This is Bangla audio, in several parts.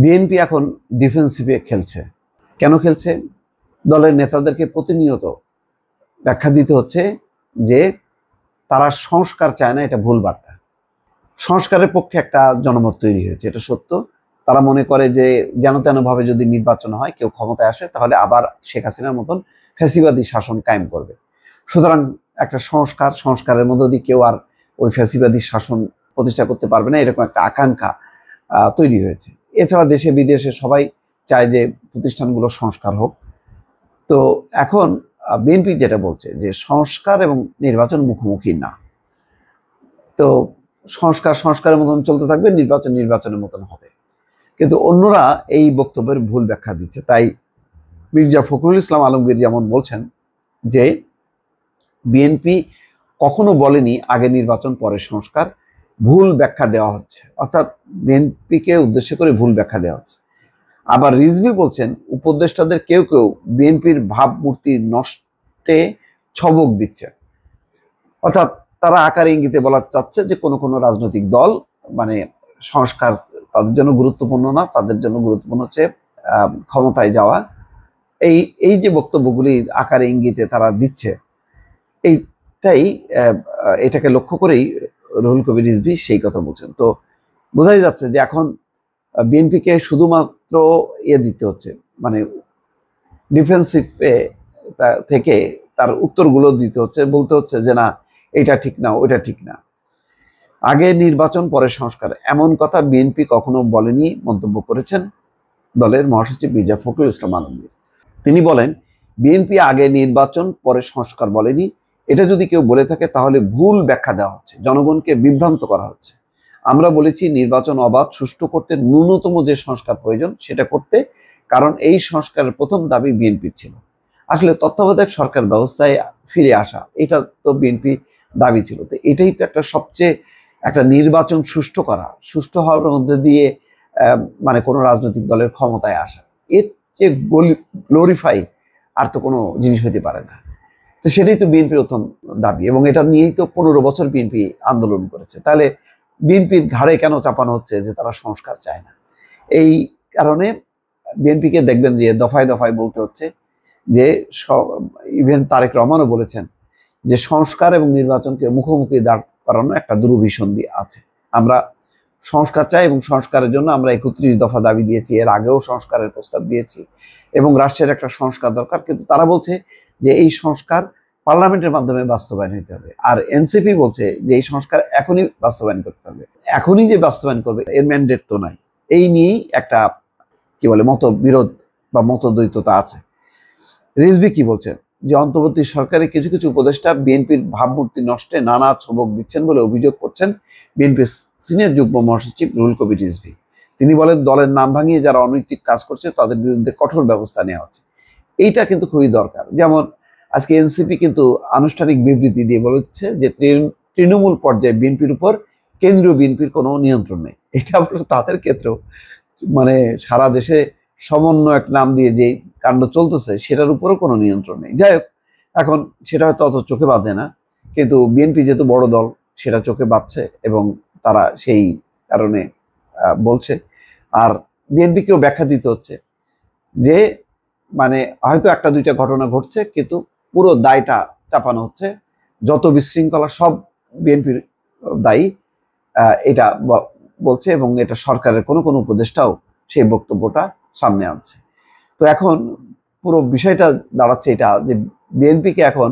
বিএনপি এখন ডিফেন্সিভে খেলছে। কেন খেলছে? দলের নেতাদেরকে প্রতিনিয়ত ব্যাখ্যা দিতে হচ্ছে যে তারা সংস্কার চায় না, এটা ভুল বার্তা। সংস্কারের পক্ষে একটা জনমত তৈরি হয়েছে, এটা সত্য। তারা মনে করে যে যেন তেনভাবে যদি নির্বাচন হয়, কেউ ক্ষমতায় আসে, তাহলে আবার শেখ হাসিনার মতন ফ্যাসিবাদী শাসন কায়েম করবে। সুতরাং একটা সংস্কারের মধ্য দিয়ে কেউ আর ওই ফ্যাসিবাদী শাসন প্রতিষ্ঠা করতে পারবে না, এরকম একটা আকাঙ্ক্ষা তৈরি হয়েছে। এছাড়া দেশে বিদেশে সবাই চায় যে প্রতিষ্ঠানগুলো সংস্কার হোক। তো এখন বিএনপি যেটা বলছে যে সংস্কার এবং নির্বাচন মুখোমুখি না। তো সংস্কারের মতন চলতে থাকবে, নির্বাচনের মতন হবে। কিন্তু অন্যরা এই বক্তব্যের ভুল ব্যাখ্যা দিচ্ছে। তাই মির্জা ফখরুল ইসলাম আলমগীর যেমন বলছেন যে বিএনপি কখনো বলেনি আগে নির্বাচন পরে সংস্কার, ভুল ব্যাখ্যা দেওয়া হচ্ছে, অর্থাৎ বিএনপিকে উদ্দেশ্য করে ভুল ব্যাখ্যা দেওয়া হচ্ছে। আবার রিজভী বলছেন উপদেষ্টাদের কেউ কেউ বিএনপির ভাবমূর্তি নষ্টে ছবক দিচ্ছে, অর্থাৎ তারা আকারে ইঙ্গিতে বলা চাচ্ছে যে কোনো কোনো রাজনৈতিক দল মানে সংস্কার তাদের জন্য গুরুত্বপূর্ণ না, তাদের জন্য গুরুত্বপূর্ণ হচ্ছে ক্ষমতায় যাওয়া। এই যে বক্তব্যগুলি আকারে ইঙ্গিতে তারা দিচ্ছে, এটাকে লক্ষ্য করেই রুহুল কবির রিজভী সেই কথা বলছেন। তো বোঝাই যাচ্ছে যে এখন বিএনপিকে শুধুমাত্র দিতে হচ্ছে, মানে ডিফেন্সিভে থেকে তার উত্তরগুলো দিতে হচ্ছে, বলতে হচ্ছে যে না এটা ঠিক না, ওইটা ঠিক না, আগে নির্বাচন পরে সংস্কার, এমন কথা বিএনপি কখনো বলেনি মন্তব্য করেছেন দলের মহাসচিব মির্জা ফখরুল ইসলাম আলমগীর। তিনি বলেন বিএনপি আগে নির্বাচন পরে সংস্কার বলেনি, এটা যদি কেউ বলে থাকে তাহলে ভুল ব্যাখ্যা দেওয়া হচ্ছে, জনগণকে বিভ্রান্ত করা হচ্ছে। আমরা বলেছি নির্বাচন অবাধ সুষ্ঠু করতে ন্যূনতম যে সংস্কার প্রয়োজন সেটা করতে, কারণ এই সংস্কারের প্রথম দাবি বিএনপির ছিল। আসলে তত্ত্বাবধায়ক সরকার ব্যবস্থায় ফিরে আসা, এটা তো বিএনপি দাবি ছিল। তো এটাই তো সবচেয়ে একটা নির্বাচন সুষ্ঠু হওয়ার মধ্যে দিয়ে মানে কোনো রাজনৈতিক দলের ক্ষমতায় আসা, এর যে গ্লোরিফাই আর তো কোনো জিনিস হতে পারে না। তো সেটাই তো বিএনপির প্রথম দাবি, এবং এটা নিয়েই তো 15 বছর বিএনপি আন্দোলন করেছে। তাহলে বিএনপির ঘাড়ে কেন চাপানো হচ্ছে যে তারা সংস্কার চায় না? এই কারণে বিএনপিকে দেখবেন যে দফায় দফায় বলতে হচ্ছে যে, ইভেন তারেক রহমানও বলেছেন যে সংস্কার এবং নির্বাচনকে মুখোমুখি দাঁড় করানো একটা দুরভিসন্ধি আছে। আমরা সংস্কার চাই এবং সংস্কারের জন্য আমরা 31 দফা দাবি দিয়েছি, এর আগেও সংস্কারের প্রস্তাব দিয়েছি, এবং রাষ্ট্রের একটা সংস্কার দরকার। কিন্তু তারা বলছে যে এই সংস্কার পার্লামেন্টের মাধ্যমে বাস্তবায়ন হতে হবে, আর এনসিপি বলছে যে এই সংস্কার এখনই বাস্তবায়ন করতে হবে। এখনই যে বাস্তবায়ন করবে এর ম্যান্ডেট তো নাই। এই নিয়েই একটা কি বলে মতবিরোধ বা মতদ্বৈততা আছে। রিজভী কি বলছেন যে অন্তর্বর্তী সরকারের কিছু কিছু উপদেষ্টা বিএনপির ভাবমূর্তি নষ্টে নানা ছবক দিচ্ছেন বলে অভিযোগ করছেন বিএনপির সিনিয়র যুগ্ম মহাসচিব রুহুল কবির রিজভী। তিনি বলেন দলের নাম ভাঙিয়ে যারা অনৈতিক কাজ করছে তাদের বিরুদ্ধে কঠোর ব্যবস্থা নেওয়া হচ্ছে। এইটা কিন্তু খুবই দরকার। যেমন আজকে এনসিপি কিন্তু আনুষ্ঠানিক বিবৃতি দিয়ে বলেছে যে তৃণমূল পর্যায়ে বিএনপির উপর কেন্দ্রীয় বিএনপির কোনো নিয়ন্ত্রণ নেই। এটা তাদের ক্ষেত্রেও মানে সারা দেশে সমন্বয়ক নাম দিয়ে যে কাণ্ড চলতেছে সেটার উপরও কোনো নিয়ন্ত্রণ নেই। যাই হোক, এখন সেটা হয়তো অত চোখে বাঁধে না, কিন্তু বিএনপি যেহেতু বড় দল সেটা চোখে বাঁধছে এবং তারা সেই কারণে বলছে। আর বিএনপিকেও ব্যাখ্যা দিতে হচ্ছে যে মানে হয়তো একটা দুইটা ঘটনা ঘটছে, কিন্তু পুরো দায়টা চাপানো হচ্ছে, যত বিশৃঙ্খলা সব বিএনপির দায়ী, এটা বলছে, এবং এটা সরকারের কোনো কোনো উপদেষ্টাও সেই বক্তব্যটা সামনে আনছে। তো এখন পুরো বিষয়টা দাঁড়াচ্ছে এটা যে বিএনপিকে এখন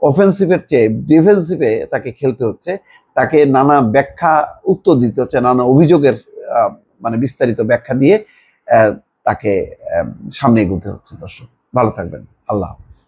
অফেন্সিভের চেয়ে ডিফেন্সিভে তাকে খেলতে হচ্ছে, তাকে নানা ব্যাখ্যা উত্তর দিতে হচ্ছে, নানা অভিযোগের মানে বিস্তারিত ব্যাখ্যা দিয়ে তাকে সামনে এগোতে হচ্ছে। দর্শক ভালো থাকবেন, আল্লাহ হাফেজ।